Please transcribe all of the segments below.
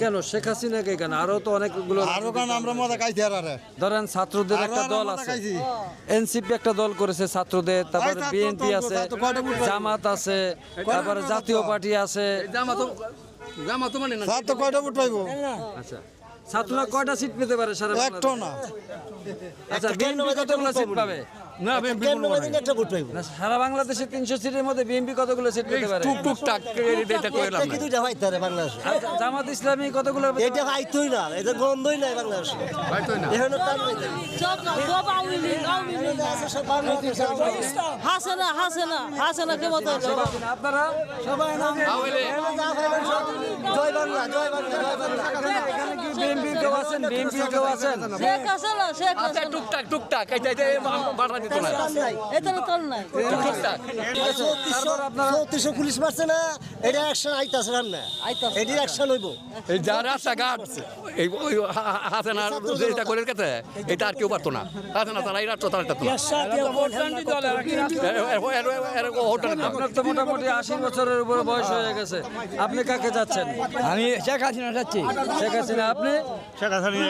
কেন শেখ হাসিনাকে কেন? আরো তো অনেকগুলো আরো গান আমরা মজা খাইছি আর ধরেন ছাত্রদের একটা আরো দল মজা আছে, খাইছি। এনসিপি একটা দল করেছে ছাত্রদের, তারপর ছাত্র বিএনপি দল, আছে, ছাত্র কয়টা ভোট পাইবো? জামাত আছে, তারপরে জাতীয় পার্টি আছে। স্যার তো কয়টা ভোট পাইবো? আচ্ছা, ছাত্ররা কয়টা সিট পেতে পারে সারা একটাও না। আচ্ছা, বিএনপি কতগুলো সিট পাবে? না একটা ভোট পাইবো না, সারা বাংলাদেশে 300 সিটের মধ্যে বিএনপি কতগুলো সিট পেতে পারে? কি দুইটা হয় তারে বাংলাদেশে আচ্ছা, জামাত ইসলামী কতগুলো পেতে এটা পারে? হাইতই না এটা গন্ধই নাই বাংলাদেশে এখানে তার হাসানা কে মতো আপনারা জয় বাংলা জয় বাংলা জয় বাংলা এখানে কি বিএনপি কেউ আছেন? বিএনপি কেউ আছেন? শেখ হাসিনা এটা তোর নাই তারপর আপনারা 3400 পুলিশ মারছে না এটা অ্যাকশন আইতাছে না এটি অ্যাকশন হইব এই যা রাস্তাঘাট এই ওই হাসানার যেটা করে গেছে এটা আর কেউ পারতো না। হাসানা তারা এই রাস্তা তারা পারতো না। আপনার তো মোটামুটি 80 বছরের উপরে বয়স হয়ে গেছে, আপনি কাকে যাচ্ছেন? আমি শেখ হাসিনা চাচ্ছি। শেখ হাসিনা। আপনি? শেখ হাসিনা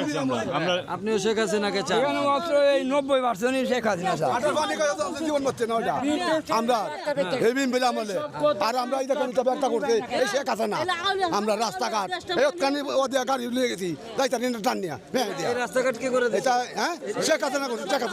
আমরা আপনিও শেখ হাসিনাকে চান? এখানে মাত্র এই 90% শেখ হাসিনা চান। জীবন হচ্ছে না ওটা আমরা এই বিল আমলে আর আমরা এই দেখেন তো একটা করতে এই শেখ হাসিনা আমরা রাস্তাঘাট এই ওখানে ওদের গাড়ি লিয়ে গেছি যাইতা টান নিয়া এই রাস্তাঘাট কি করে দিয়েছে? এটা হ্যাঁ শেখ হাসিনা করছে শেখ হাসিনা